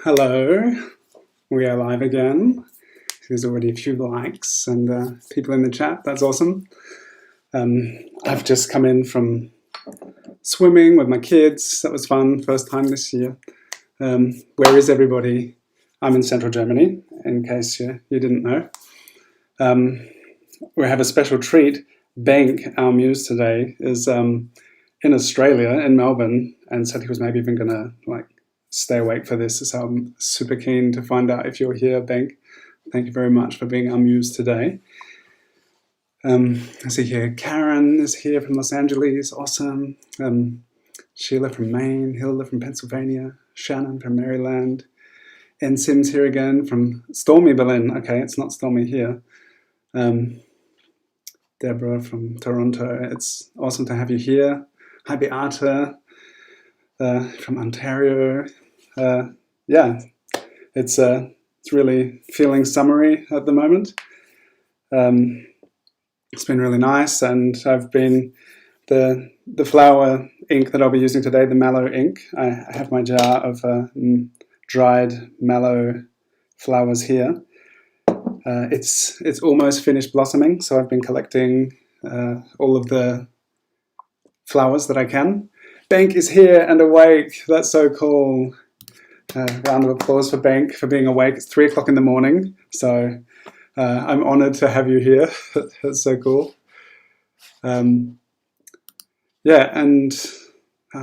Hello, we are live again. There's already a few likes and people in the chat. That's awesome. I've just come in from swimming with my kids. That was fun, first time this year. Where is everybody? I'm in central Germany, in case you didn't know. We have a special treat. Benk, our muse today, is in Australia, in Melbourne, and said he was maybe even going to stay awake for this. So I'm super keen to find out if you're here, Benk. Thank you very much for being our muse today. I see here Karen is here from Los Angeles, awesome. Sheila from Maine, Hilda from Pennsylvania, Shannon from Maryland, and Sim's here again from stormy Berlin. Okay, it's not stormy here. Deborah from Toronto, it's awesome to have you here. Hi Beata from Ontario. Yeah, it's really feeling summery at the moment. It's been really nice, and I've been the flower ink that I'll be using today, the mallow ink. I have my jar of dried mallow flowers here. It's almost finished blossoming, so I've been collecting all of the flowers that I can. Benk is here and awake. That's so cool. Round of applause for Benk for being awake. It's 3 o'clock in the morning, so I'm honored to have you here. That's so cool. Yeah, and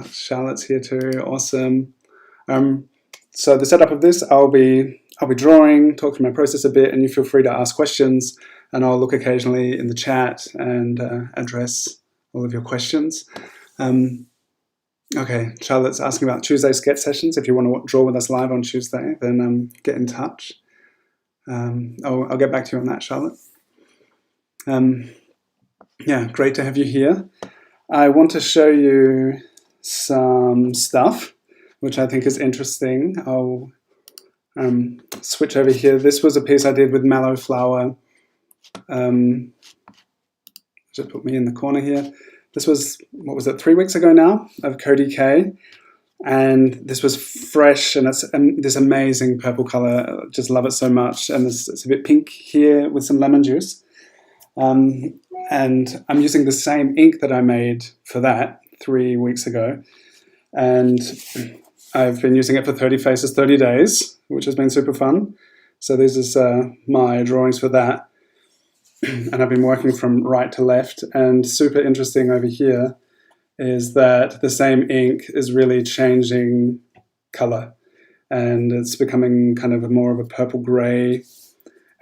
Charlotte's here too. Awesome. So the setup of this, I'll be drawing, talk through my process a bit, and you feel free to ask questions, and I'll look occasionally in the chat and address all of your questions. Okay, Charlotte's asking about Tuesday sketch sessions. If you want to draw with us live on Tuesday, then get in touch. I'll get back to you on that, Charlotte. Yeah, great to have you here. I want to show you some stuff which I think is interesting. I'll switch over here. This was a piece I did with mallow flower. Just put me in the corner here. This was, what was it, 3 weeks ago now, of Cody K. And this was fresh, and it's this amazing purple color. I just love it so much. And it's a bit pink here with some lemon juice. And I'm using the same ink that I made for that 3 weeks ago. And I've been using it for 30 Faces, 30 days, which has been super fun. So this is my drawings for that. And I've been working from right to left, and super interesting over here is that the same ink is really changing color, and it's becoming kind of more of a purple gray.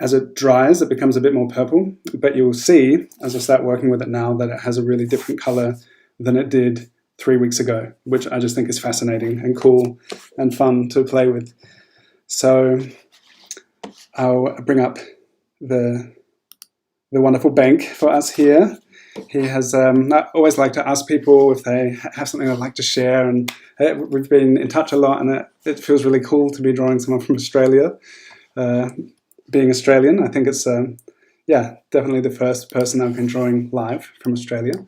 As it dries, it becomes a bit more purple, but you'll see as I start working with it now that it has a really different color than it did 3 weeks ago, which I just think is fascinating and cool and fun to play with. So I'll bring up the wonderful Benk for us here. He has, I always like to ask people if they have something they'd like to share, and we've been in touch a lot, and it feels really cool to be drawing someone from Australia. Being Australian, I think it's, yeah, definitely the first person I've been drawing live from Australia.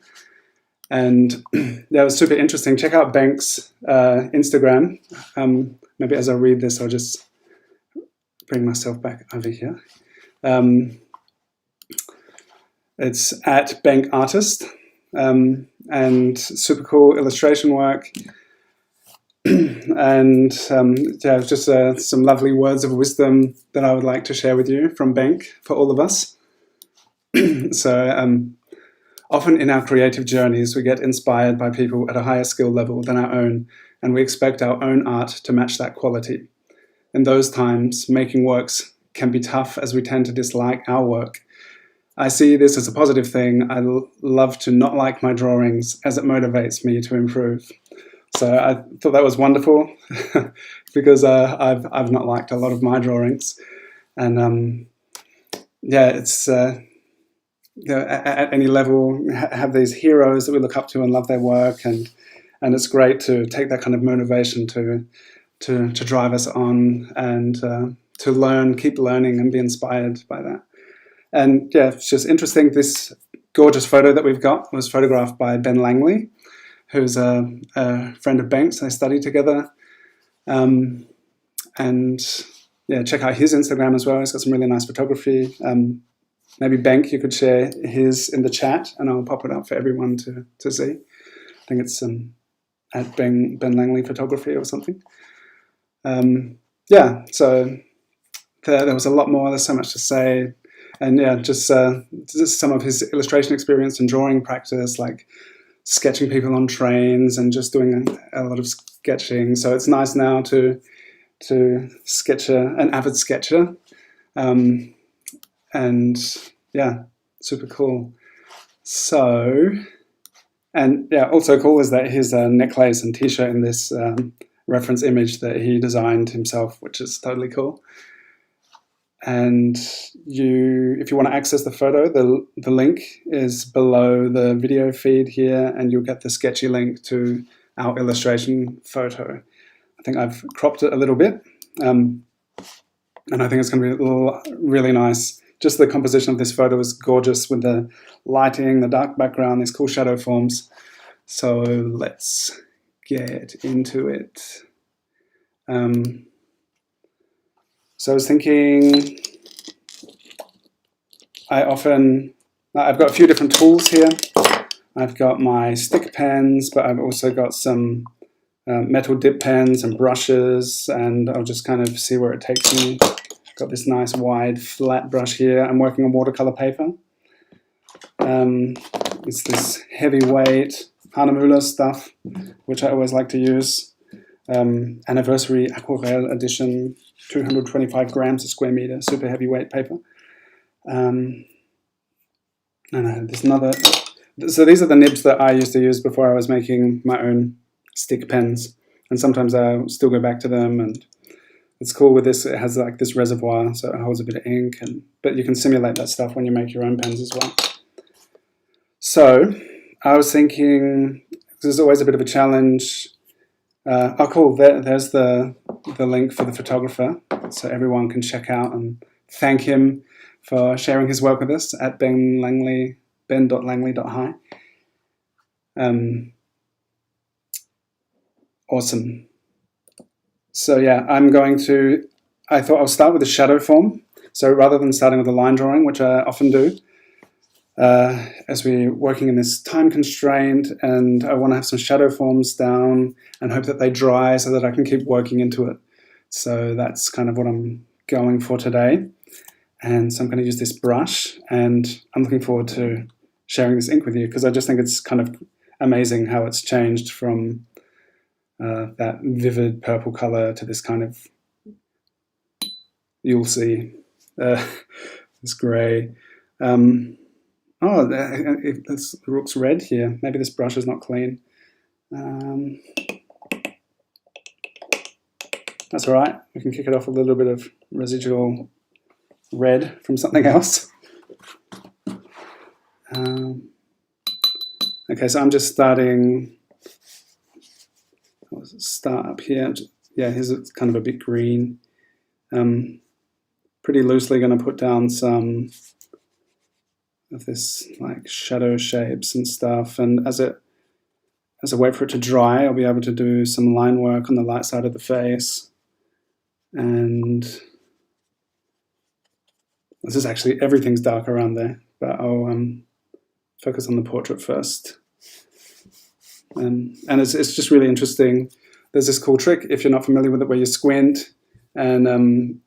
And yeah, it was super interesting. Check out Benk's Instagram. Maybe as I read this, I'll just bring myself back over here. It's at Benk Artist, and super cool illustration work. And yeah, just some lovely words of wisdom that I would like to share with you from Benk for all of us. So often in our creative journeys, we get inspired by people at a higher skill level than our own, and we expect our own art to match that quality. In those times, making works can be tough, as we tend to dislike our work. I see this as a positive thing. I love to not like my drawings, as it motivates me to improve. So I thought that was wonderful because I've not liked a lot of my drawings, and yeah, it's you know, at any level have these heroes that we look up to and love their work, and it's great to take that kind of motivation to drive us on and to learn, keep learning, and be inspired by that. And yeah, it's just interesting. This gorgeous photo that we've got was photographed by Ben Langley, who's a friend of Benk's. They studied together. And yeah, check out his Instagram as well. He's got some really nice photography. Maybe Bank, you could share his in the chat, and I'll pop it up for everyone to see. I think it's at Ben Langley Photography or something. Yeah, so there was a lot more. There's so much to say. And yeah, just some of his illustration experience and drawing practice, like sketching people on trains and just doing a lot of sketching. So it's nice now to sketch an avid sketcher. And yeah, super cool. So, and yeah, also cool is that his necklace and t-shirt in this reference image that he designed himself, which is totally cool. And if you want to access the photo, the link is below the video feed here, and you'll get the sketchy link to our illustration photo. I think I've cropped it a little bit, and I think it's going to be really nice. Just the composition of this photo is gorgeous with the lighting, the dark background, these cool shadow forms. So let's get into it. So I was thinking, I've got a few different tools here. I've got my stick pens, but I've also got some metal dip pens and brushes, and I'll just kind of see where it takes me. Got this nice wide flat brush here. I'm working on watercolor paper. It's this heavyweight Hahnemühle stuff, which I always like to use. Anniversary Aquarelle Edition, 225 grams a square meter, super heavyweight paper. And there's another. So these are the nibs that I used to use before I was making my own stick pens, and sometimes I'll still go back to them. And it's cool with this. It has like this reservoir, so it holds a bit of ink, but you can simulate that stuff when you make your own pens as well. So I was thinking, this is always a bit of a challenge. Oh, cool! There's the link for the photographer, so everyone can check out and thank him for sharing his work with us at ben.langley.hi. Awesome. So yeah, I thought I'll start with the shadow form. So rather than starting with a line drawing, which I often do, as we're working in this time constraint, and I want to have some shadow forms down and hope that they dry so that I can keep working into it. So that's kind of what I'm going for today. And so I'm going to use this brush, and I'm looking forward to sharing this ink with you because I just think it's kind of amazing how it's changed from that vivid purple color to this kind of, you'll see, this gray. It looks red here. Maybe this brush is not clean. That's all right. We can kick it off with a little bit of residual red from something else. Okay, so I'm just starting. I'll start up here. Yeah, here's kind of a bit green. Pretty loosely going to put down some of this like shadow shapes and stuff, and as I wait for it to dry, I'll be able to do some line work on the light side of the face. And this is actually, everything's dark around there, but I'll focus on the portrait first. And it's just really interesting. There's this cool trick, if you're not familiar with it, where you squint and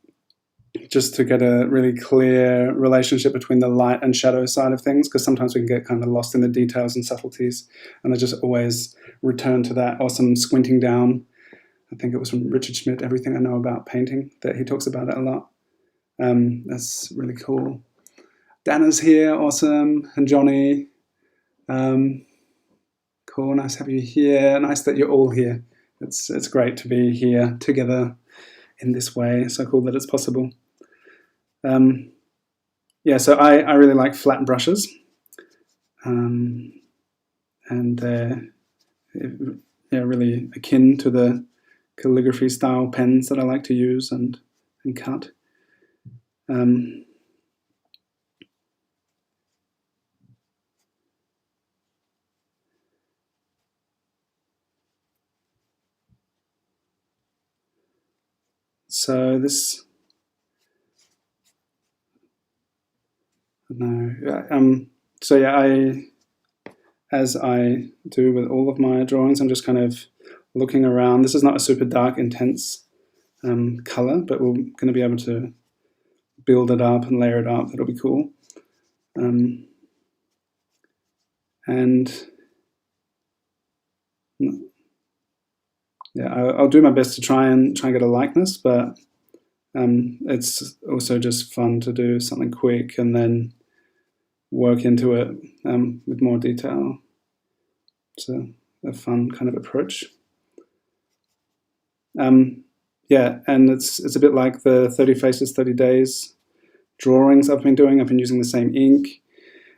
just to get a really clear relationship between the light and shadow side of things, because sometimes we can get kind of lost in the details and subtleties, and I just always return to that awesome squinting down. I think it was from Richard Schmidt, Everything I Know About Painting, that he talks about it a lot. That's really cool. Dana's here, awesome, and Johnny. Cool, nice to have you here. Nice that you're all here. It's great to be here together in this way. So cool that it's possible. Yeah, so I really like flat brushes, and they're really akin to the calligraphy style pens that I like to use and cut. So this, no, so yeah, as I do with all of my drawings, I'm just kind of looking around. This is not a super dark, intense color, but we're going to be able to build it up and layer it up. That'll be cool. And yeah, I'll do my best to try and get a likeness, but it's also just fun to do something quick and then work into it with more detail. It's a fun kind of approach. Yeah, and it's a bit like the 30 Faces, 30 Days drawings I've been doing. I've been using the same ink,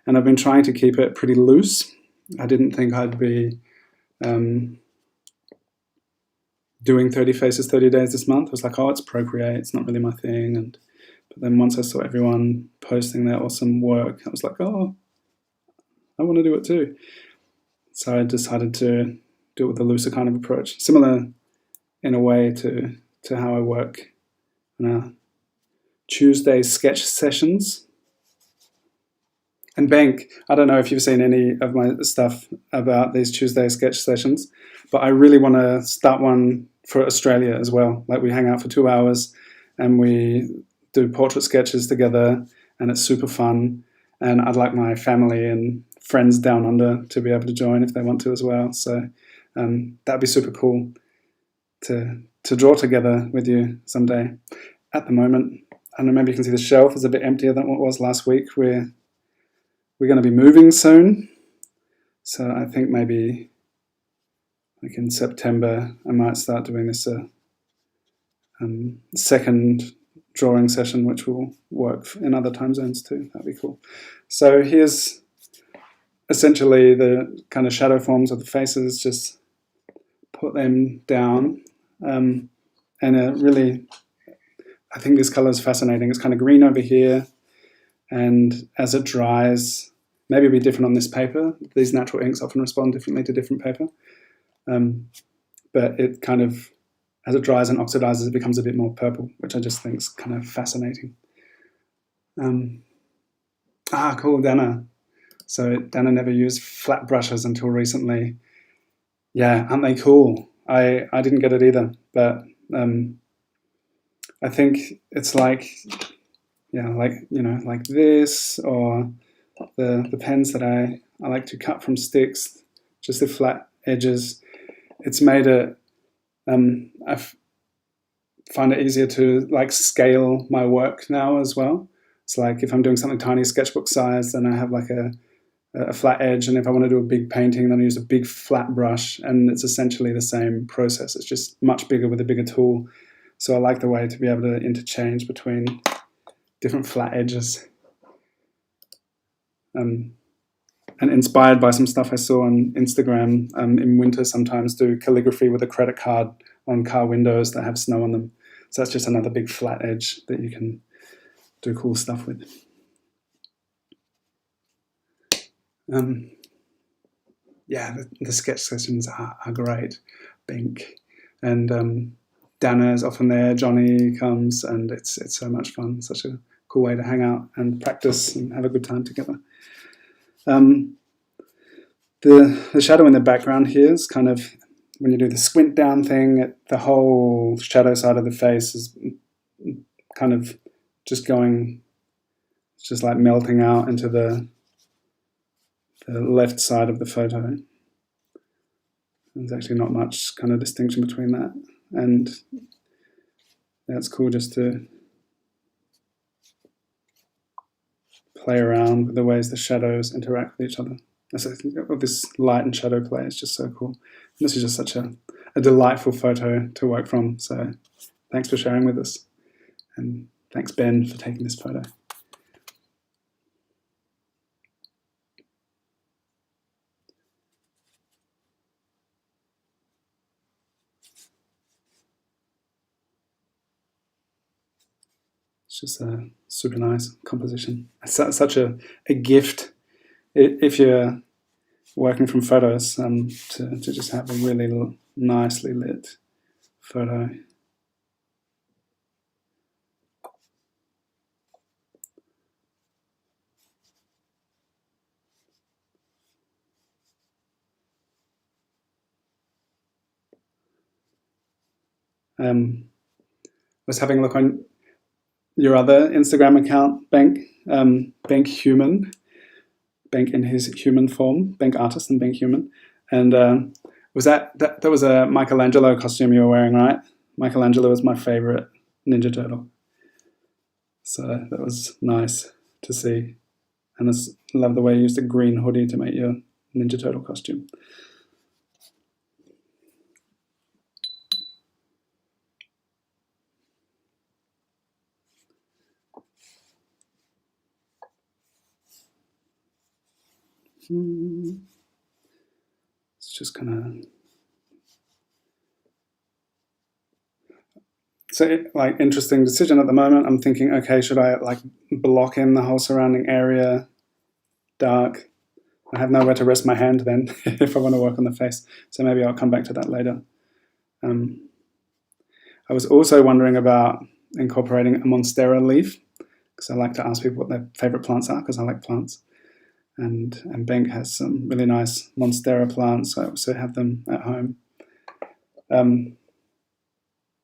and I've been trying to keep it pretty loose. I didn't think I'd be doing 30 Faces, 30 Days this month. I was like, oh, it's Procreate, it's not really my thing. But then once I saw everyone posting their awesome work, I was like, oh, I want to do it too. So I decided to do it with a looser kind of approach, similar in a way to how I work on Tuesday sketch sessions. And Bank, I don't know if you've seen any of my stuff about these Tuesday sketch sessions, but I really want to start one for Australia as well. Like, we hang out for 2 hours and we do portrait sketches together, and it's super fun. And I'd like my family and friends down under to be able to join if they want to as well. So that'd be super cool to draw together with you someday. At the moment, I don't know, maybe you can see the shelf is a bit emptier than what it was last week. We're going to be moving soon, so I think maybe like in September I might start doing this second drawing session, which will work in other time zones too. That'd be cool. So here's essentially the kind of shadow forms of the faces, just put them down. And really, I think this color is fascinating. It's kind of green over here, and as it dries, maybe it'll be different on this paper. These natural inks often respond differently to different paper. But it kind of, as it dries and oxidizes, it becomes a bit more purple, which I just think is kind of fascinating. Cool, Dana. So Dana never used flat brushes until recently. Yeah, aren't they cool? I didn't get it either, but I think it's like, yeah, like, you know, like this, or the pens that I like to cut from sticks, just the flat edges. It's made it, I find it easier to like scale my work now as well. It's like if I'm doing something tiny, sketchbook size, then I have like a flat edge, and if I want to do a big painting, then I use a big flat brush, and it's essentially the same process. It's just much bigger with a bigger tool. So I like the way to be able to interchange between different flat edges. And inspired by some stuff I saw on Instagram, in winter sometimes do calligraphy with a credit card on car windows that have snow on them. So that's just another big flat edge that you can do cool stuff with. Yeah, the sketch sessions are great. Bink. And Dana is often there, Johnny comes, and it's so much fun. Such a cool way to hang out and practice and have a good time together. The shadow in the background here is kind of, when you do the squint down thing, the whole shadow side of the face is kind of just going, it's just like melting out into the left side of the photo. There's actually not much kind of distinction between that, and that's cool just to play around with the ways the shadows interact with each other. This light and shadow play is just so cool. And this is just such a delightful photo to work from, so thanks for sharing with us, and thanks Ben for taking this photo. It's just a super nice composition. It's such a gift if you're working from photos, to just have a really nicely lit photo. Was having a look on your other Instagram account, Bank, Bank Human, Bank in his human form, Bank Artist and Bank Human. And was that was a Michelangelo costume you were wearing, right? Michelangelo was my favorite Ninja Turtle. So that was nice to see. And I love the way you used a green hoodie to make your Ninja Turtle costume. It's just kind of... So, like, interesting decision at the moment. I'm thinking, okay, should I like block in the whole surrounding area, dark? I have nowhere to rest my hand then if I want to work on the face. So maybe I'll come back to that later. I was also wondering about incorporating a Monstera leaf, because I like to ask people what their favorite plants are, because I like plants. And Bank has some really nice Monstera plants. I also have them at home.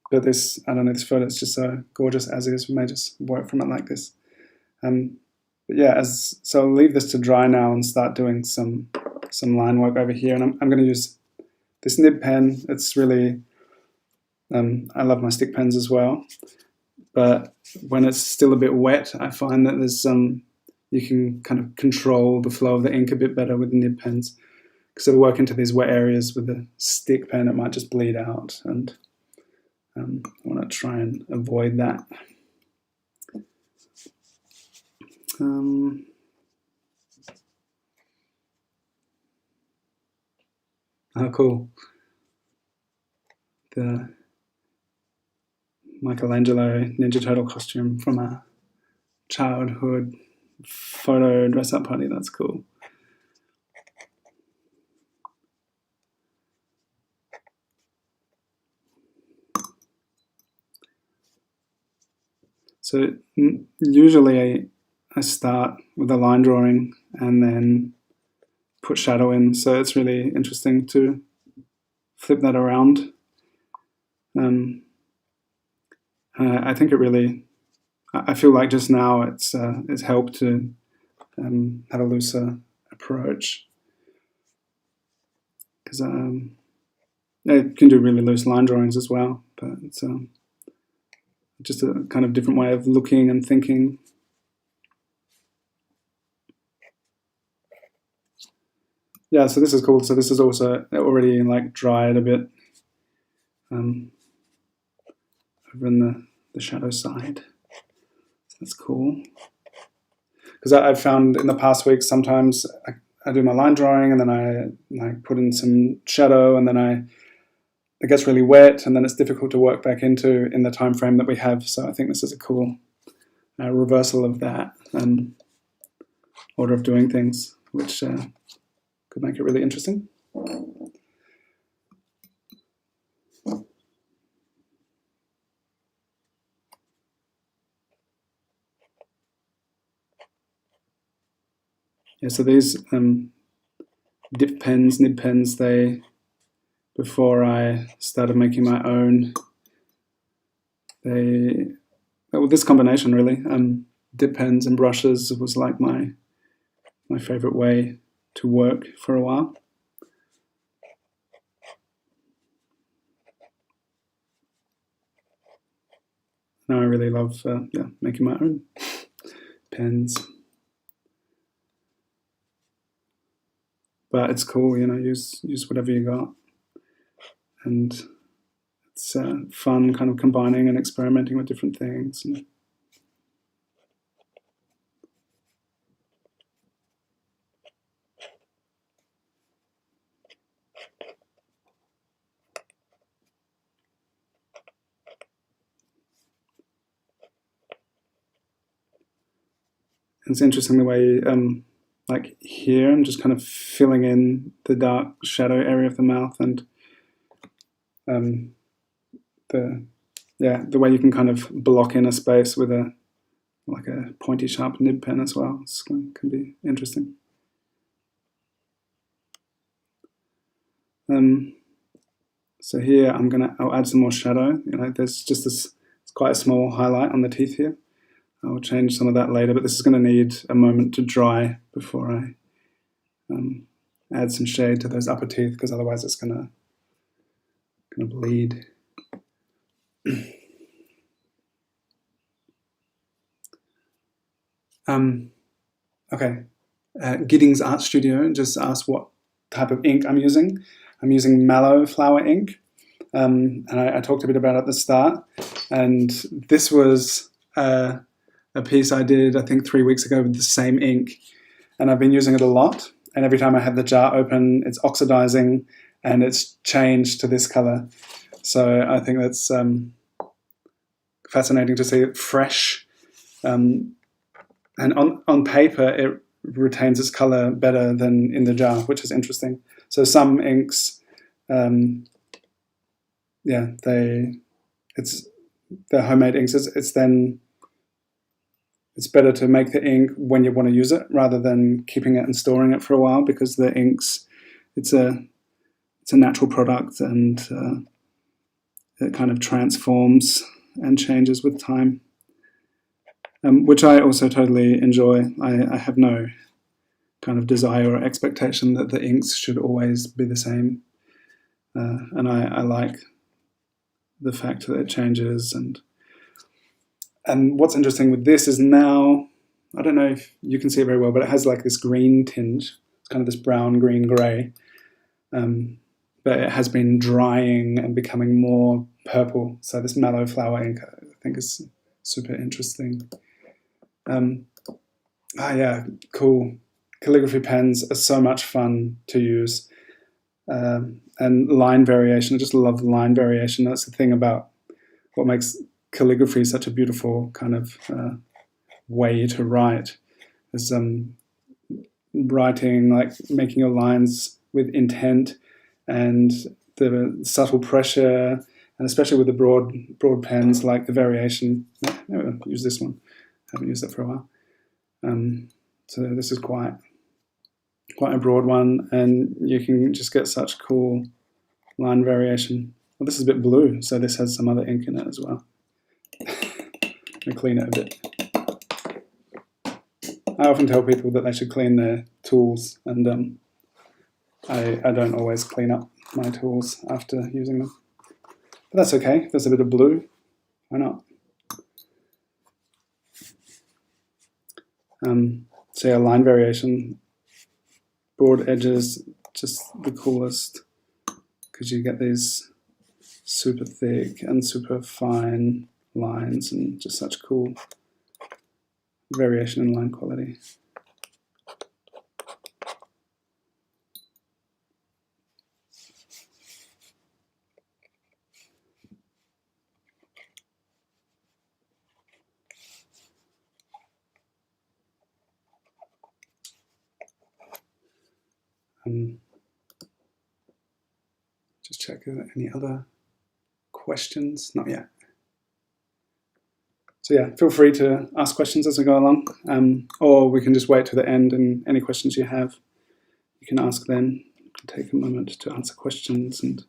But this, I don't know, this photo is just so gorgeous as is. We may just work from it like this. But yeah, so I'll leave this to dry now and start doing some line work over here. And I'm going to use this nib pen. It's really, I love my stick pens as well. But when it's still a bit wet, I find that there's you can kind of control the flow of the ink a bit better with nib pens. Because if I work into these wet areas with a stick pen, it might just bleed out. And I want to try and avoid that. Oh, cool. The Michelangelo Ninja Turtle costume from a childhood photo dress-up party. That's cool. So usually I start with a line drawing and then put shadow in. So it's really interesting to flip that around. I think it really, I feel like just now it's helped to have a looser approach. Because it can do really loose line drawings as well, but it's just a kind of different way of looking and thinking. Yeah, so this is cool. So this is also already like dried a bit over in the shadow side. So that's cool. Because I've found in the past weeks sometimes I do my line drawing and then I put in some shadow and then it gets really wet and then it's difficult to work back into in the time frame that we have. So I think this is a cool reversal of that order of doing things, which could make it really interesting. Yeah, so these nib pens, before I started making my own, this combination really, dip pens and brushes was like my favorite way to work for a while. Now I really love making my own pens. But it's cool, use whatever you got. And it's fun kind of combining and experimenting with different things. And it's interesting the way, like here, I'm just kind of filling in the dark shadow area of the mouth, and the way you can kind of block in a space with a pointy sharp nib pen as well. It can be interesting. So here I'll add some more shadow. There's just this, it's quite a small highlight on the teeth here. I'll change some of that later, but this is going to need a moment to dry before I add some shade to those upper teeth, because otherwise it's going to bleed. Okay, Giddings Art Studio just asked what type of ink I'm using. I'm using mallow flower ink, and I talked a bit about it at the start. And this was a piece I did, I think, 3 weeks ago with the same ink, and I've been using it a lot. And every time I have the jar open, it's oxidizing, and it's changed to this color. So I think that's fascinating to see it fresh. And on paper, it retains its color better than in the jar, which is interesting. So some inks, they're homemade inks. It's better to make the ink when you want to use it rather than keeping it and storing it for a while, because the inks, it's a natural product, and it kind of transforms and changes with time. Which I also totally enjoy. I have no kind of desire or expectation that the inks should always be the same. And I like the fact that it changes. And what's interesting with this is now, I don't know if you can see it very well, but it has like this green tinge. It's kind of this brown, green, grey. But it has been drying and becoming more purple. So this mallow flower ink, I think, is super interesting. Cool. Calligraphy pens are so much fun to use. And line variation, I just love line variation. That's the thing about what makes calligraphy such a beautiful kind of way to write. Is writing, like making your lines with intent and the subtle pressure, and especially with the broad pens, like the variation. I'll use this one. I haven't used it for a while. So this is quite a broad one, and you can just get such cool line variation. Well, this is a bit blue, so this has some other ink in it as well. Let me clean it a bit. I often tell people that they should clean their tools, and I don't always clean up my tools after using them. But that's okay. There's a bit of blue. Why not? So yeah, line variation, broad edges, just the coolest, because you get these super thick and super fine lines and just such cool variation in line quality. Just check if there are any other questions. Not yet. So yeah, feel free to ask questions as we go along, or we can just wait to the end, and any questions you have, you can ask then. Take a moment to answer questions. And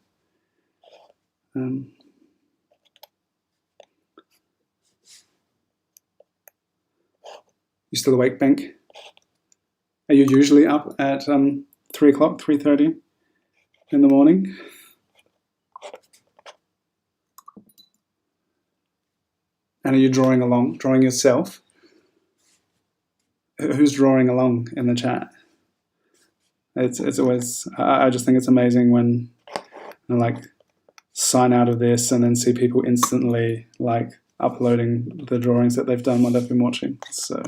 you still awake, Benk? Are you usually up at 3 o'clock, 3:30 in the morning? And are you drawing along, drawing yourself? Who's drawing along in the chat? It's always, I just think it's amazing when I like sign out of this and then see people instantly like uploading the drawings that they've done while they've been watching. So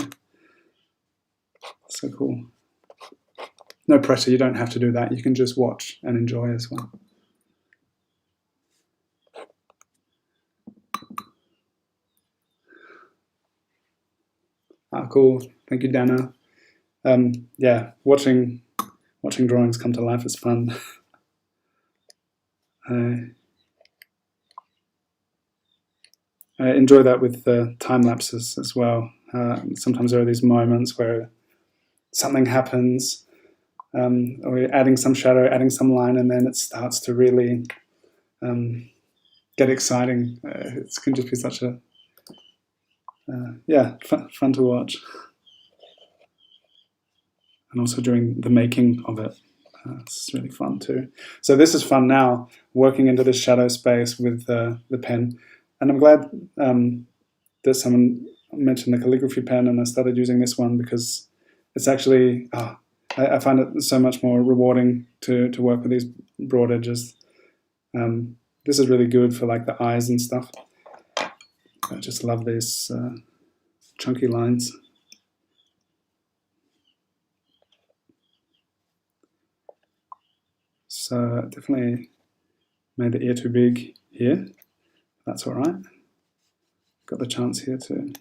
cool. No pressure, you don't have to do that. You can just watch and enjoy as well. Cool. Thank you, Dana. Yeah, watching drawings come to life is fun. I enjoy that with the time lapses as well. Sometimes there are these moments where something happens, or you're adding some shadow, adding some line, and then it starts to really get exciting. It can just be such a fun to watch, and also during the making of it. It's really fun too. So this is fun now, working into this shadow space with the pen. And I'm glad that someone mentioned the calligraphy pen, and I started using this one because it's actually, I find it so much more rewarding to work with these broad edges. This is really good for like the eyes and stuff. I just love these chunky lines. So definitely made the ear too big here. That's all right. Got the chance here to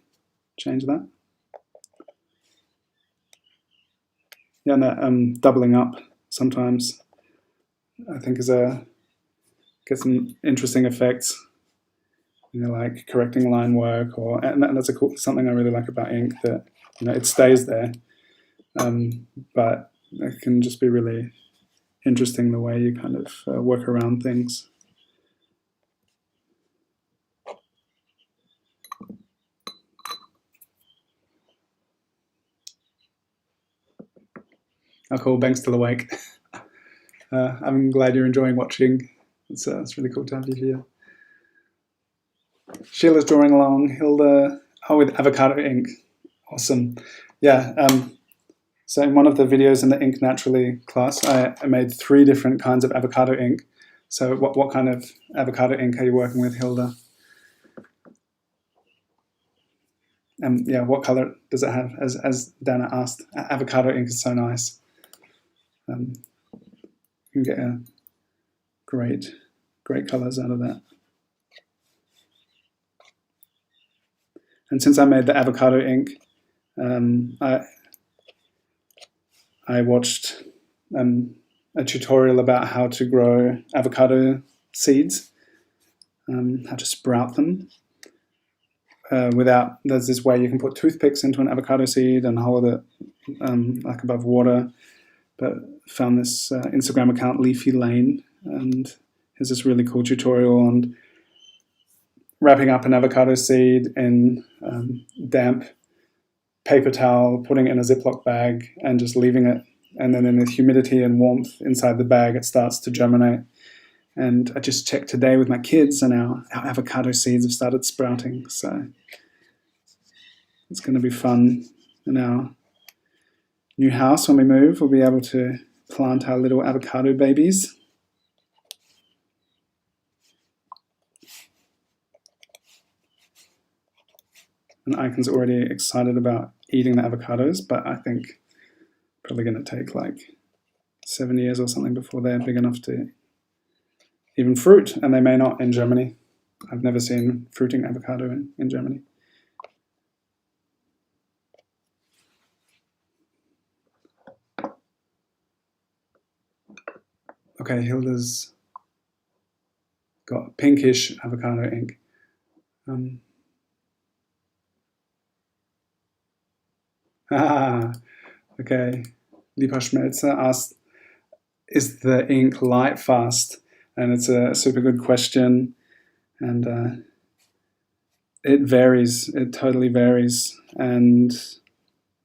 change that. Yeah, and that doubling up sometimes I think gets some interesting effects. Like correcting line work, and that's something I really like about ink, that it stays there, but it can just be really interesting the way you kind of work around things. Oh, cool. Benk's still awake. I'm glad you're enjoying watching. It's really cool to have you here. Sheila's drawing along. Hilda, with avocado ink. Awesome. Yeah. So in one of the videos in the Ink Naturally class, I made 3 different kinds of avocado ink. So what kind of avocado ink are you working with, Hilda? And yeah, what color does it have? As Dana asked, avocado ink is so nice. You can get great colors out of that. And since I made the avocado ink, I watched a tutorial about how to grow avocado seeds, how to sprout them. There's this way you can put toothpicks into an avocado seed and hold it like above water. But found this Instagram account, Leafy Lane, and has this really cool tutorial on wrapping up an avocado seed in damp paper towel, putting it in a Ziploc bag, and just leaving it. And then in the humidity and warmth inside the bag, it starts to germinate. And I just checked today with my kids, and our avocado seeds have started sprouting. So it's going to be fun in our new house when we move. We'll be able to plant our little avocado babies. And Icon's already excited about eating the avocados, but I think probably going to take like 7 years or something before they're big enough to even fruit, and they may not in Germany. I've never seen fruiting avocado in Germany. Okay, Hilda's got pinkish avocado ink. Okay. Lieber Schmelzer asked, is the ink light fast? And it's a super good question. And it varies. It totally varies. And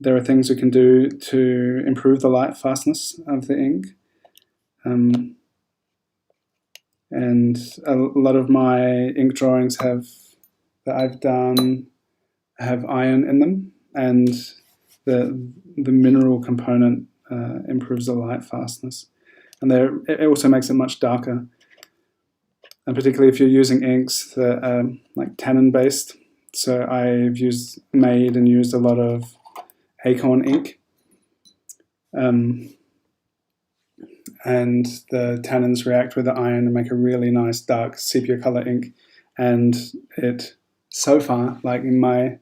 there are things we can do to improve the light fastness of the ink. And a lot of my ink drawings that I've done have iron in them, and the mineral component improves the light fastness. And it also makes it much darker. And particularly if you're using inks that are like tannin based. So I've made and used a lot of acorn ink. And the tannins react with the iron and make a really nice dark sepia color ink. And it, so far, like in my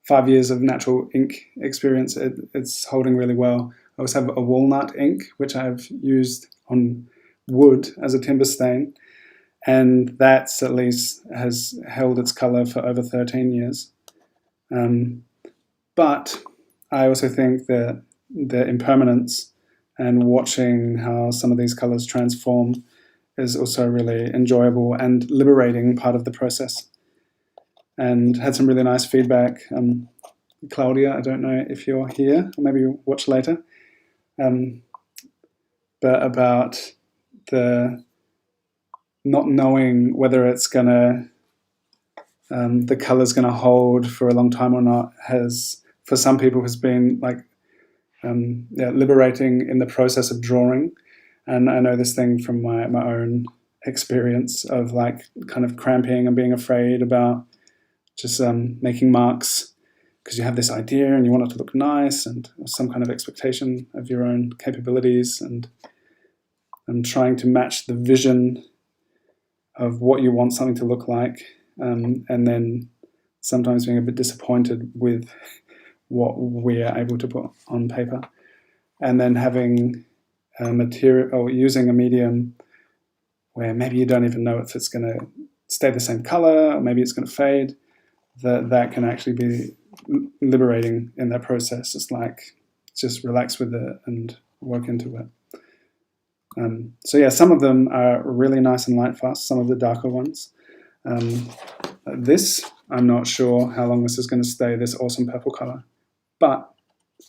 5 years of natural ink experience, it's holding really well. I also have a walnut ink, which I've used on wood as a timber stain. And that's at least has held its color for over 13 years. But I also think that the impermanence and watching how some of these colors transform is also really enjoyable and liberating part of the process. And had some really nice feedback. Claudia, I don't know if you're here, or maybe you'll watch later, but about the not knowing whether it's gonna the color's gonna hold for a long time or not has, for some people, has been like liberating in the process of drawing. And I know this thing from my own experience of like kind of cramping and being afraid about just making marks, because you have this idea and you want it to look nice and some kind of expectation of your own capabilities, and trying to match the vision of what you want something to look like, and then sometimes being a bit disappointed with what we are able to put on paper, and then having a material or using a medium where maybe you don't even know if it's going to stay the same color or maybe it's going to fade. That can actually be liberating in that process. It's like just relax with it and work into it. So yeah, some of them are really nice and light fast, some of the darker ones. This, I'm not sure how long this is going to stay, this awesome purple color, but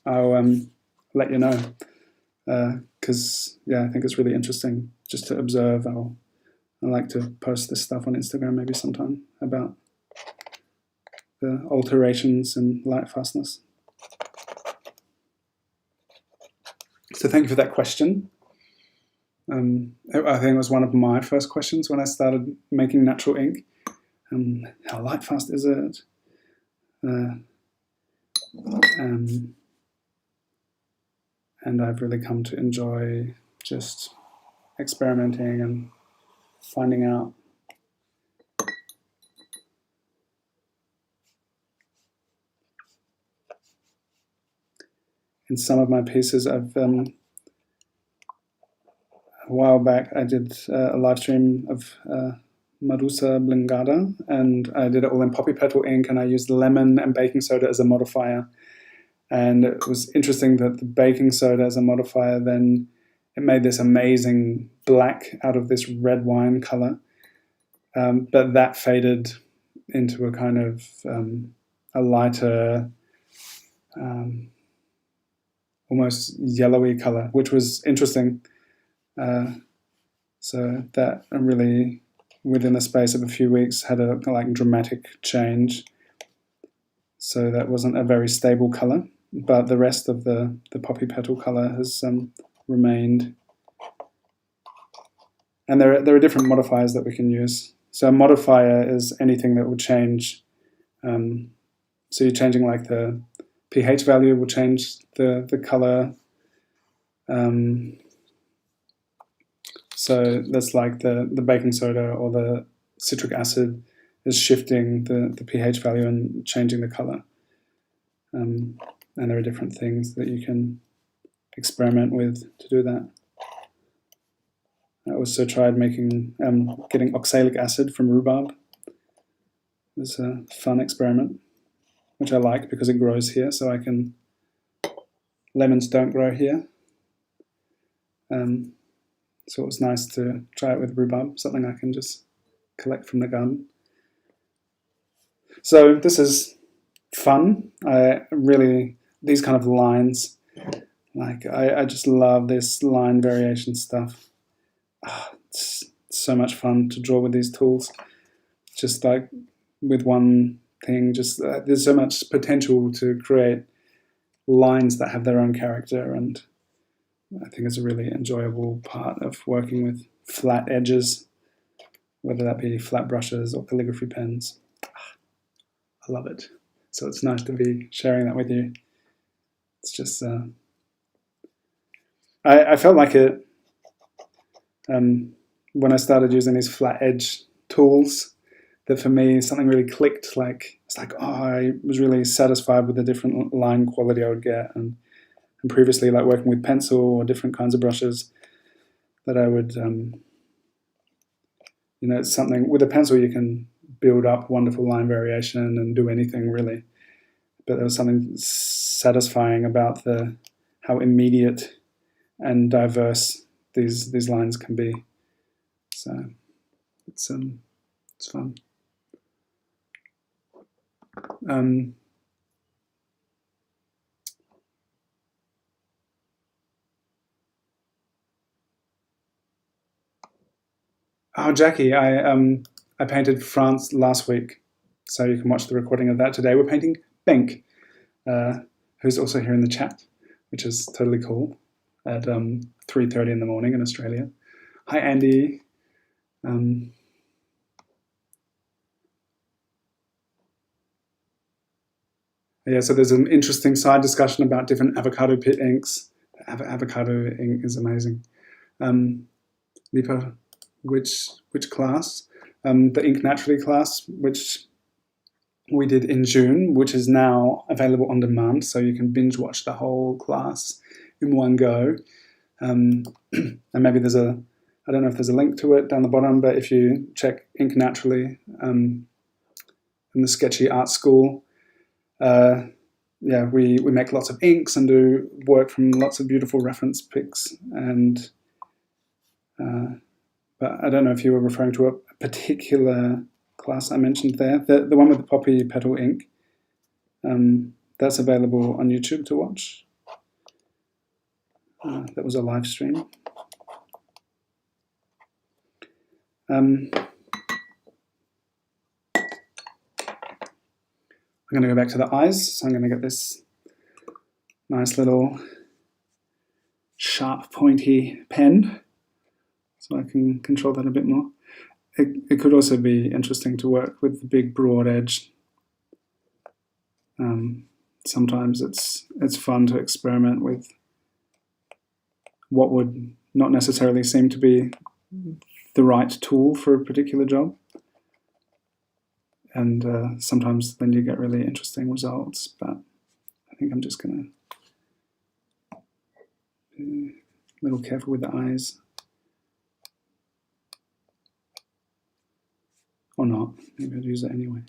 I'll let you know, because yeah, I think it's really interesting just to observe. I like to post this stuff on Instagram maybe sometime about the alterations in light fastness. So thank you for that question. I think it was one of my first questions when I started making natural ink. How light fast is it? And I've really come to enjoy just experimenting and finding out. In some of my pieces, I've a while back I did a live stream of Marusa Blingada, and I did it all in poppy petal ink, and I used lemon and baking soda as a modifier. And it was interesting that the baking soda as a modifier, then it made this amazing black out of this red wine color, but that faded into a kind of a lighter, almost yellowy color, which was interesting. So that really, within the space of a few weeks, had a like dramatic change. So that wasn't a very stable color, but the rest of the poppy petal color has remained. And there are different modifiers that we can use. So a modifier is anything that will change. So you're changing like the pH value will change the color. So that's like the baking soda or the citric acid is shifting the pH value and changing the color. And there are different things that you can experiment with to do that. I also tried making getting oxalic acid from rhubarb. It was a fun experiment, which I like because it grows here, so I can. Lemons don't grow here, so it was nice to try it with rhubarb, something I can just collect from the garden. So this is fun. I really, these kind of lines, like I just love this line variation stuff. It's so much fun to draw with these tools. Just like with one thing, just there's so much potential to create lines that have their own character, and I think it's a really enjoyable part of working with flat edges, whether that be flat brushes or calligraphy pens. I love it. So it's nice to be sharing that with you. It's just, I felt like it when I started using these flat edge tools, that for me something really clicked. Like it's like, oh, I was really satisfied with the different line quality I would get, and previously like working with pencil or different kinds of brushes, that I would, it's something with a pencil you can build up wonderful line variation and do anything really, but there was something satisfying about how immediate and diverse these lines can be. So it's fun. Oh, Jackie, I painted France last week, so you can watch the recording of that today. We're painting Benk, who's also here in the chat, which is totally cool, at 3:30 in the morning in Australia. Hi, Andy. Yeah, so there's an interesting side discussion about different avocado pit inks. Avocado ink is amazing. Lipa, which class? The Ink Naturally class, which we did in June, which is now available on demand, so you can binge watch the whole class in one go. And maybe there's I don't know if there's a link to it down the bottom, but if you check Ink Naturally in the Sketchy Art School, yeah, we make lots of inks and do work from lots of beautiful reference pics. And but I don't know if you were referring to a particular class I mentioned there. The one with the poppy petal ink, that's available on YouTube to watch. That was a live stream. I'm going to go back to the eyes, so I'm going to get this nice little sharp pointy pen so I can control that a bit more. It could also be interesting to work with the big broad edge. Sometimes it's fun to experiment with what would not necessarily seem to be the right tool for a particular job. And sometimes then you get really interesting results, but I think I'm just going to be a little careful with the eyes. Or not, maybe I'll use it anyway.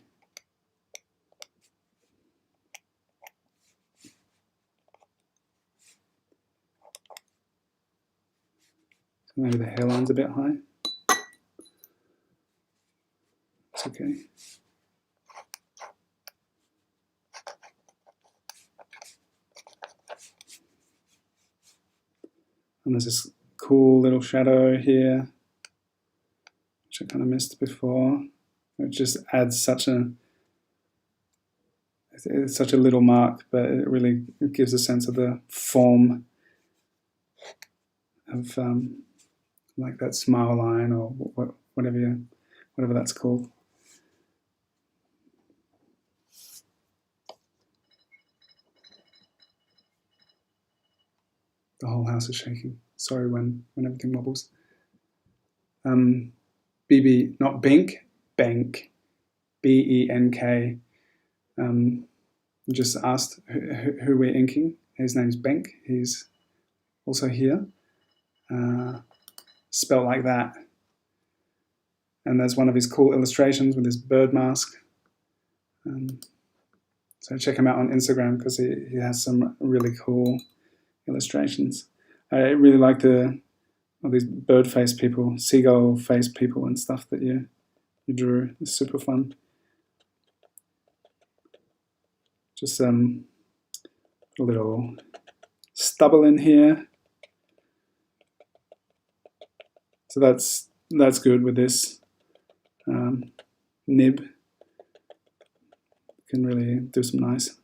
So maybe the hairline's a bit high. It's okay. And there's this cool little shadow here, which I kind of missed before. It just adds it's such a little mark, but it really gives a sense of the form of like that smile line or whatever that's called. The whole house is shaking. Sorry when everything wobbles. BB, not Bink, Benk, BENK. Just asked who we're inking. His name's Benk. He's also here, spelt like that. And there's one of his cool illustrations with his bird mask. So check him out on Instagram because he has some really cool illustrations. I really like all these bird face people, seagull face people and stuff that you drew. It's super fun. Just a little stubble in here. So that's good with this nib. You can really do some nice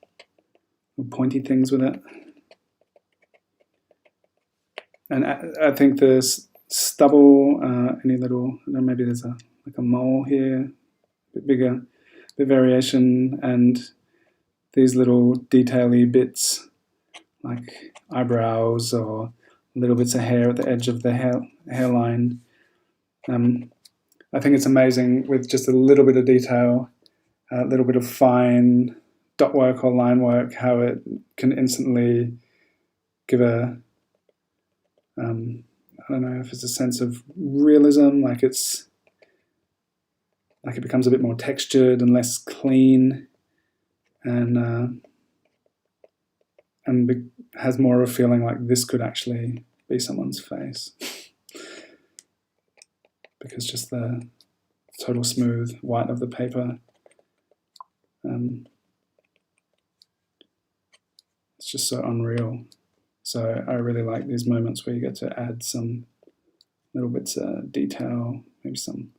little pointy things with it. And I think the stubble, any little, maybe there's like a mole here, a bit bigger, bit variation, and these little detail-y bits like eyebrows or little bits of hair at the edge of the hairline. I think it's amazing with just a little bit of detail, a little bit of fine dot work or line work, how it can instantly give a I don't know if it's a sense of realism, like it becomes a bit more textured and less clean, and has more of a feeling like this could actually be someone's face. because just the total smooth white of the paper, it's just so unreal. So I really like these moments where you get to add some little bits of detail, maybe some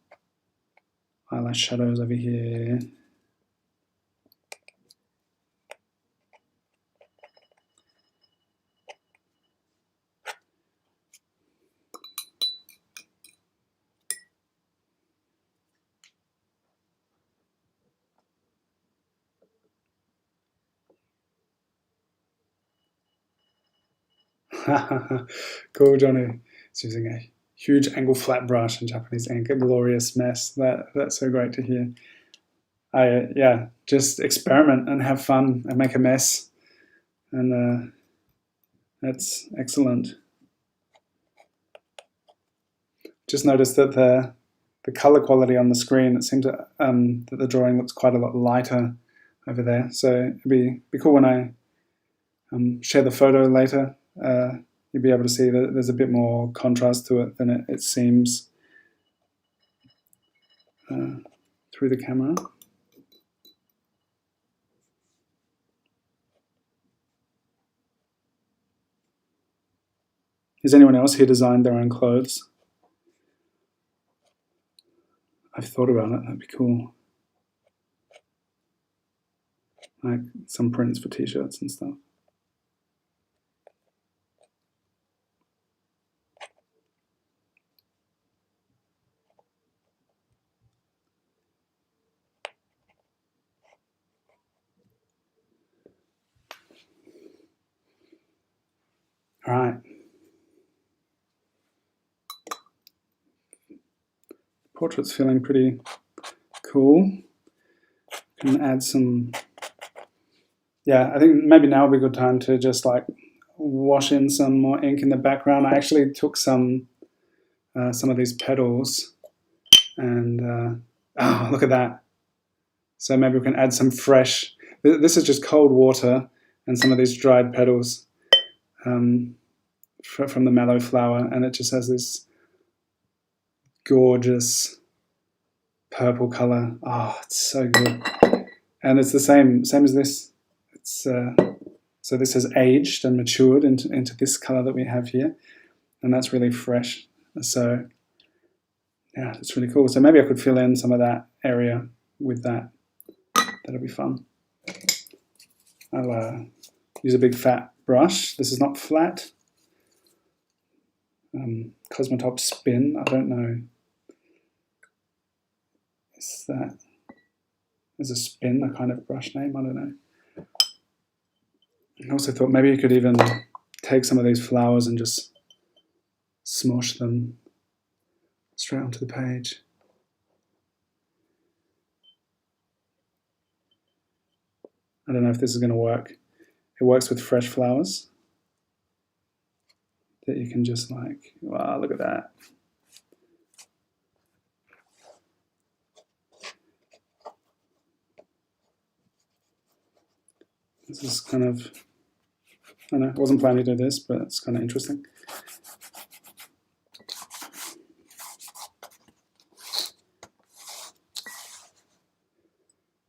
eyelash shadows over here. Cool, Johnny. It's using a huge angle flat brush in Japanese ink, a glorious mess. That's so great to hear. Yeah, just experiment and have fun and make a mess, and that's excellent. Just noticed that the color quality on the screen, it seemed that the drawing looks quite a lot lighter over there. So it'd be cool when I share the photo later. You'll be able to see that there's a bit more contrast to it than it seems through the camera. Is anyone else here designed their own clothes? I've thought about it, that'd be cool. Like some prints for t-shirts and stuff. All right. Portrait's feeling pretty cool. Can add some, yeah, I think maybe now would be a good time to just like wash in some more ink in the background. I actually took some of these petals and oh, look at that. So maybe we can add some fresh, this is just cold water and some of these dried petals from the mallow flower, and it just has this gorgeous purple color. Oh, it's so good. And it's the same as this. It's so this has aged and matured into this color that we have here, and that's really fresh. So yeah, it's really cool. So maybe I could fill in some of that area with that. That'll be fun. I'll use a big fat brush. This is not flat. Cosmotop Spin. I don't know. Is a spin a kind of brush name? I don't know. I also thought maybe you could even take some of these flowers and just smush them straight onto the page. I don't know if this is going to work. It works with fresh flowers that you can just like, wow, look at that. This is kind of, I don't know, I wasn't planning to do this, but it's kind of interesting.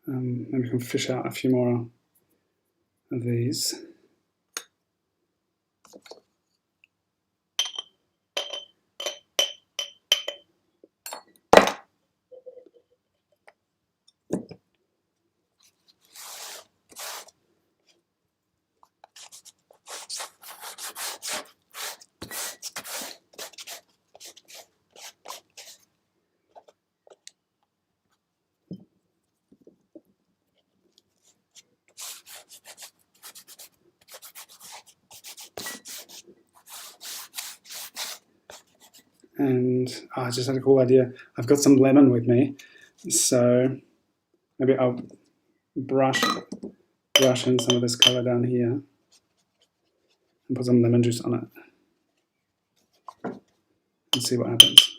Maybe we can fish out a few more of these. And I just had a cool idea. I've got some lemon with me, so maybe I'll brush in some of this color down here and put some lemon juice on it and see what happens.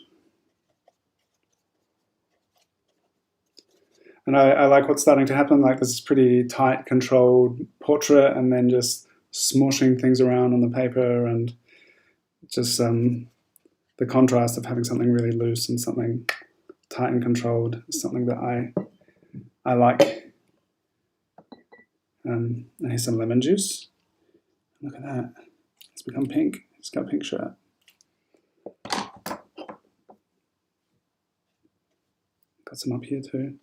And I like what's starting to happen, like this pretty tight, controlled portrait, and then just smushing things around on the paper and just the contrast of having something really loose and something tight and controlled is something that I like. And here's some lemon juice. Look at that. It's become pink. It's got a pink shirt. Got some up here too.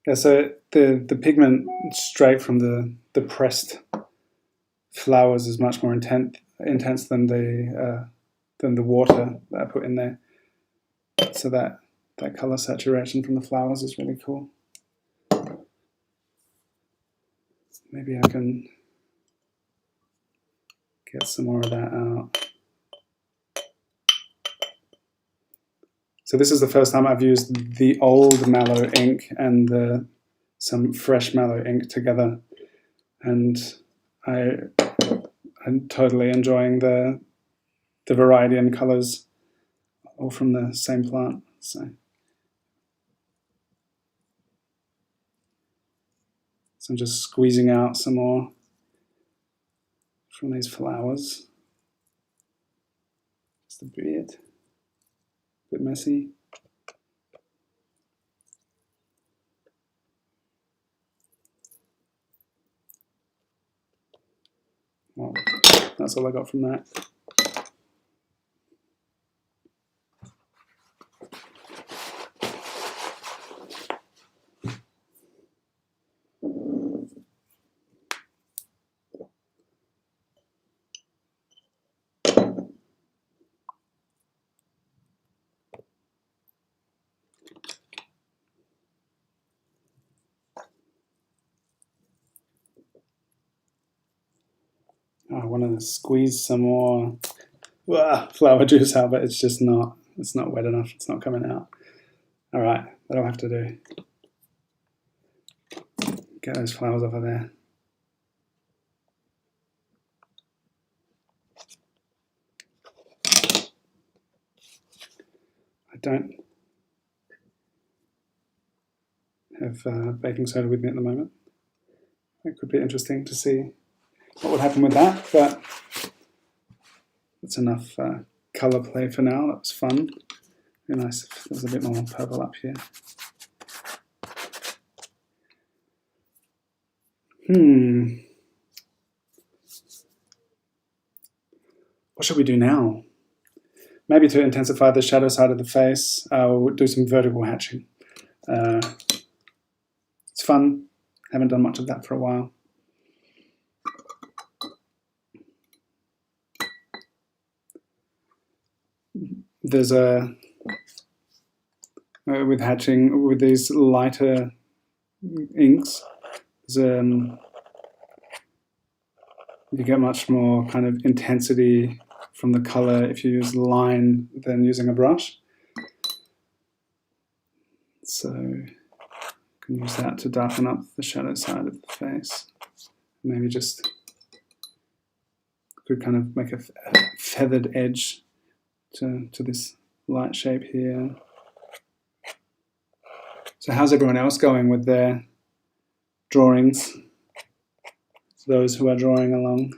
Yeah, so the pigment straight from the pressed flowers is much more intense than the water that I put in there. So that color saturation from the flowers is really cool. Maybe I can get some more of that out. So this is the first time I've used the old mallow ink and some fresh mallow ink together, and I'm totally enjoying the variety in colors, all from the same plant. So I'm just squeezing out some more from these flowers. Just a bit messy. Well, that's all I got from that. I want to squeeze some more flower juice out, but it's not wet enough. It's not coming out. All right, that'll have to do. Get those flowers off of there. I don't have baking soda with me at the moment. It could be interesting to see what would happen with that, but that's enough color play for now. That was fun. Be nice if there's a bit more purple up here. What should we do now? Maybe to intensify the shadow side of the face, we'll do some vertical hatching. It's fun. Haven't done much of that for a while. There's with hatching, with these lighter inks, you get much more kind of intensity from the color if you use line than using a brush. So you can use that to darken up the shadow side of the face. Maybe just could kind of make a feathered edge to this light shape here. So how's everyone else going with their drawings? Those who are drawing along.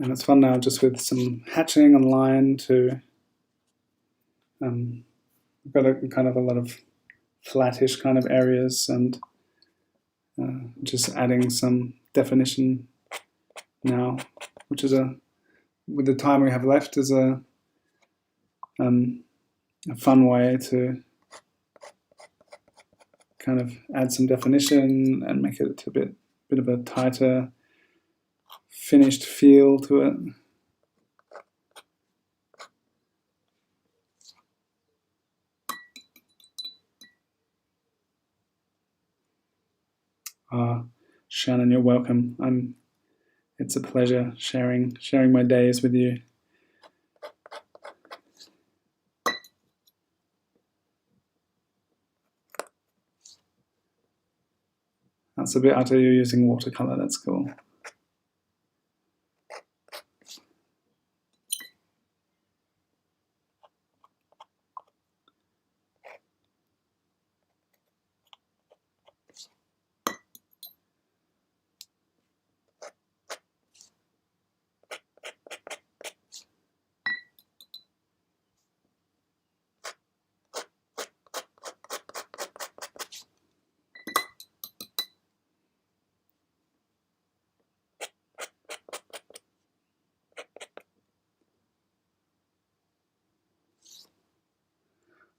And it's fun now just with some hatching and line to, I've got a kind of a lot of flattish kind of areas and just adding some definition now, which is with the time we have left, is a fun way to kind of add some definition and make it a bit of a tighter, finished feel to it. Shannon, you're welcome. It's a pleasure sharing my days with you. That's a bit after you're using watercolor. That's cool.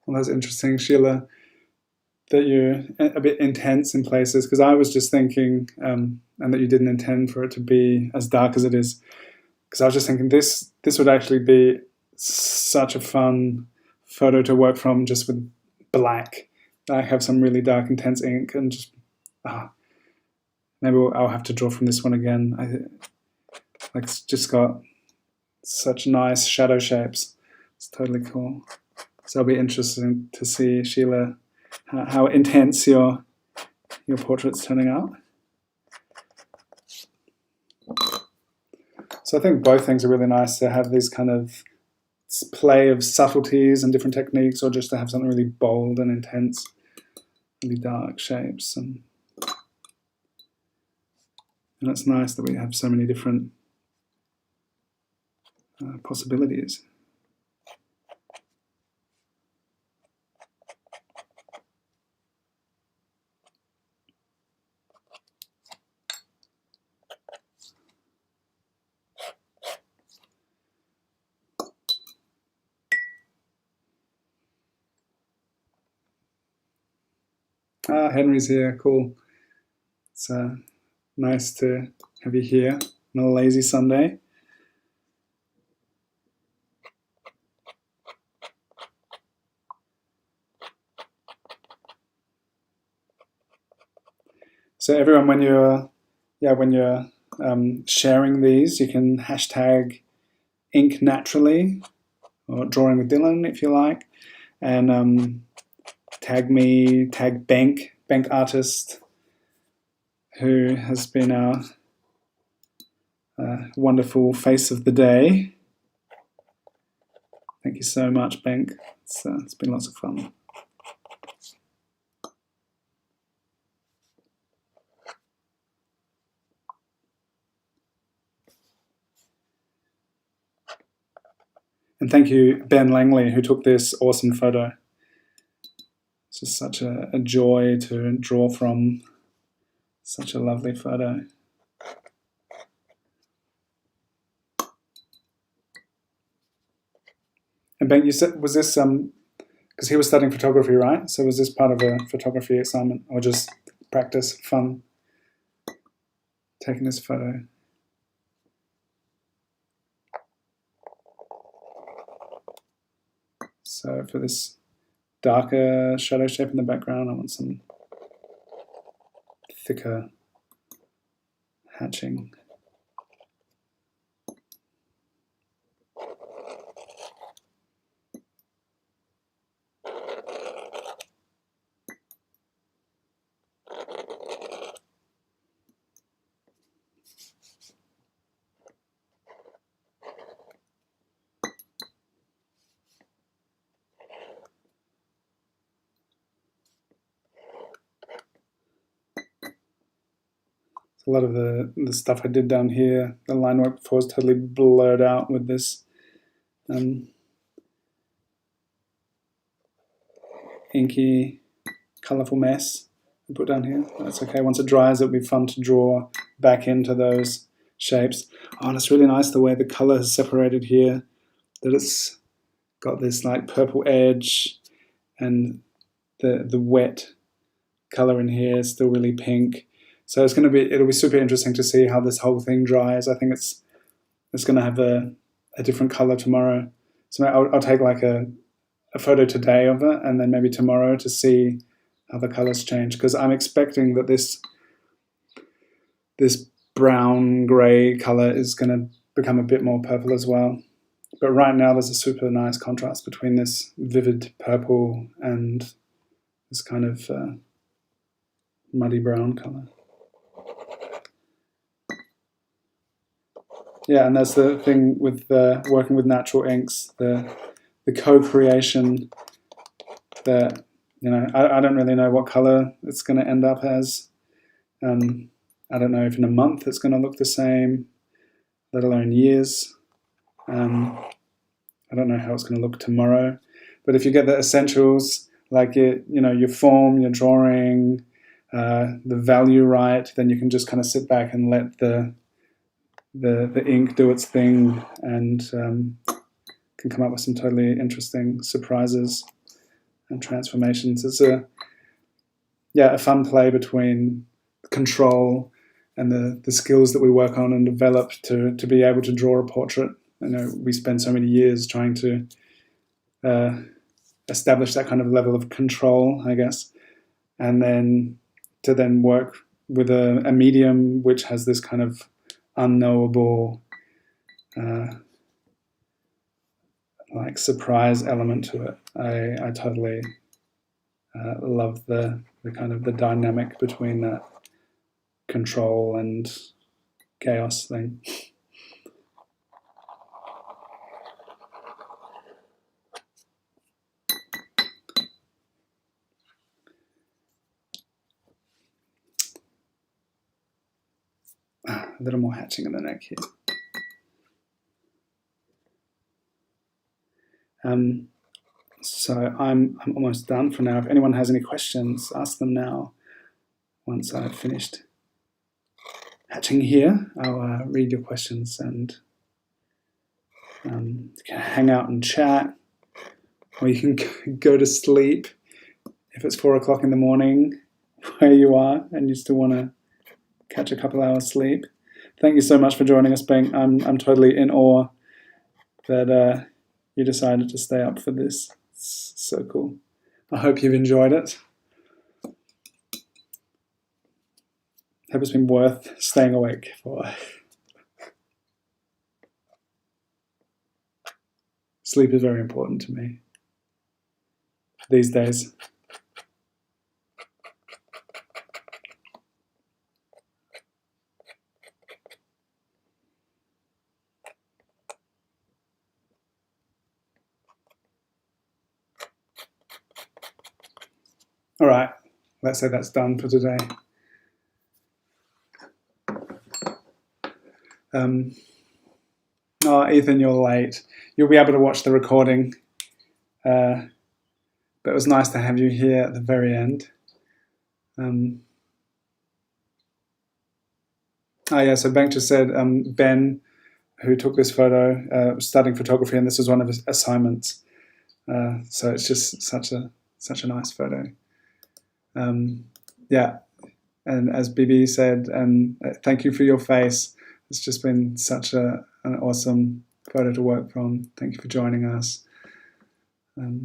Well, that's interesting, Sheila, that you're a bit intense in places, because I was just thinking, and that you didn't intend for it to be as dark as it is, because I was just thinking this would actually be such a fun photo to work from just with black. I have some really dark, intense ink, and just maybe I'll have to draw from this one again. It's just got such nice shadow shapes. It's totally cool. So it'll be interesting to see, Sheila, how intense your portrait's turning out. So I think both things are really nice to have these kind of play of subtleties and different techniques, or just to have something really bold and intense, really dark shapes. And it's nice that we have so many different possibilities. Henry's here, cool. It's nice to have you here on a lazy Sunday. So everyone, when you're sharing these, you can hashtag ink naturally or drawing with Dylan if you like, and tag me, tag Bank Artist, who has been our wonderful face of the day. Thank you so much, Bank. It's been lots of fun. And thank you, Ben Langley, who took this awesome photo. It's just such a joy to draw from. Such a lovely photo. And Ben, you said, was this because he was studying photography, right? So was this part of a photography assignment, or just practice, fun, taking this photo? So for this darker shadow shape in the background, I want some thicker hatching. A lot of the stuff I did down here, the line work before, is totally blurred out with this inky, colourful mess I put down here. That's okay. Once it dries, it'll be fun to draw back into those shapes. Oh, and it's really nice the way the colour is separated here, that it's got this like purple edge, and the wet colour in here is still really pink. So it'll be super interesting to see how this whole thing dries. I think it's going to have a different color tomorrow. So I'll take like a photo today of it, and then maybe tomorrow to see how the colors change, because I'm expecting that this this brown grey colour is going to become a bit more purple as well. But right now there's a super nice contrast between this vivid purple and this kind of muddy brown colour. Yeah, and that's the thing with working with natural inks, the co-creation that, you know, I don't really know what colour it's going to end up as. I don't know if in a month it's going to look the same, let alone years. I don't know how it's going to look tomorrow. But if you get the essentials, like your form, your drawing, the value right, then you can just kind of sit back and let the ink do its thing, and can come up with some totally interesting surprises and transformations. It's a fun play between control and the skills that we work on and develop to be able to draw a portrait. I know we spend so many years trying to establish that kind of level of control, I guess, and then to then work with a medium which has this kind of unknowable like surprise element to it. I totally love the kind of the dynamic between that control and chaos thing. A little more hatching in the neck here. So I'm almost done for now. If anyone has any questions, ask them now. Once I've finished hatching here, I'll read your questions, and you can hang out and chat, or you can go to sleep if it's 4 o'clock in the morning where you are and you still want to catch a couple hours sleep. Thank you so much for joining us, Bing. I'm totally in awe that you decided to stay up for this. It's so cool. I hope you've enjoyed it. I hope it's been worth staying awake for. Sleep is very important to me these days. All right, let's say that's done for today. Oh, Ethan, you're late. You'll be able to watch the recording. But it was nice to have you here at the very end. So Bank just said Ben, who took this photo, was studying photography, and this was one of his assignments. So it's just such a nice photo. And as BB said, thank you for your face. It's just been such an awesome photo to work from. Thank you for joining us. Well,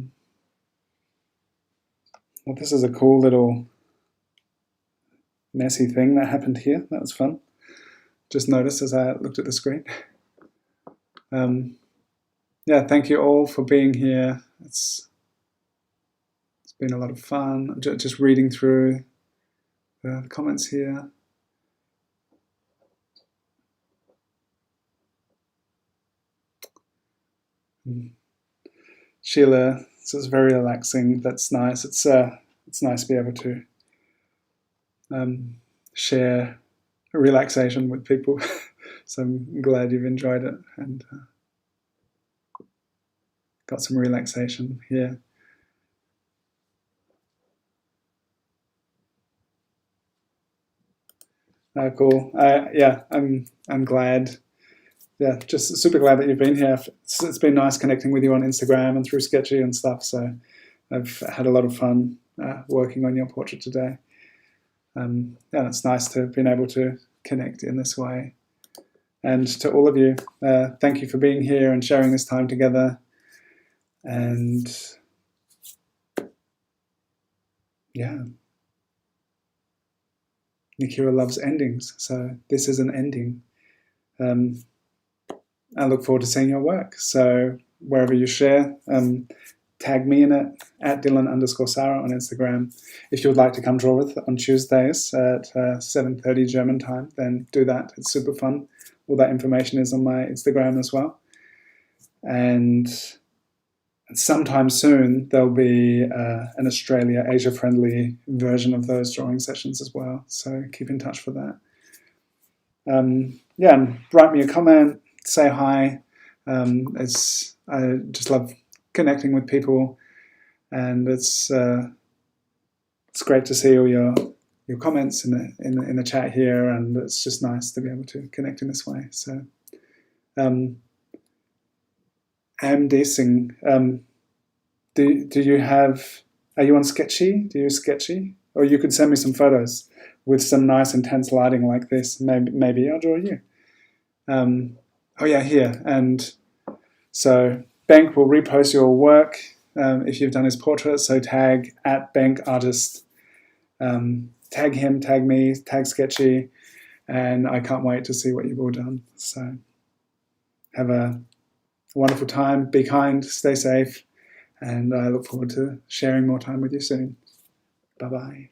this is a cool little messy thing that happened here. That was fun. Just noticed as I looked at the screen. Thank you all for being here. It's been a lot of fun. Just reading through the comments here. Sheila, this is very relaxing. That's nice. It's nice to be able to share relaxation with people. So I'm glad you've enjoyed it and got some relaxation here. Cool. I'm glad. Yeah, just super glad that you've been here. It's been nice connecting with you on Instagram and through Sketchy and stuff. So I've had a lot of fun working on your portrait today. It's nice to have been able to connect in this way. And to all of you, thank you for being here and sharing this time together. And Nikira loves endings, so this is an ending. I look forward to seeing your work. So wherever you share, tag me in it at Dylan_Sara on Instagram. If you would like to come draw with on Tuesdays at 7:30 German time, then do that. It's super fun. All that information is on my Instagram as well. And sometime soon there'll be an Australia Asia friendly version of those drawing sessions as well. So keep in touch for that. Yeah, and write me a comment, say hi. I just love connecting with people, and it's great to see all your comments in the chat here, and it's just nice to be able to connect in this way. So, Amdesing, do you have? Are you on Sketchy? Do you use Sketchy? Or you could send me some photos with some nice intense lighting like this. Maybe I'll draw you. Oh yeah, here. And so Bank will repost your work if you've done his portrait. So tag at Bank Artist. Tag him, tag me, tag Sketchy. And I can't wait to see what you've all done. So have a wonderful time. Be kind, stay safe. And I look forward to sharing more time with you soon. Bye-bye.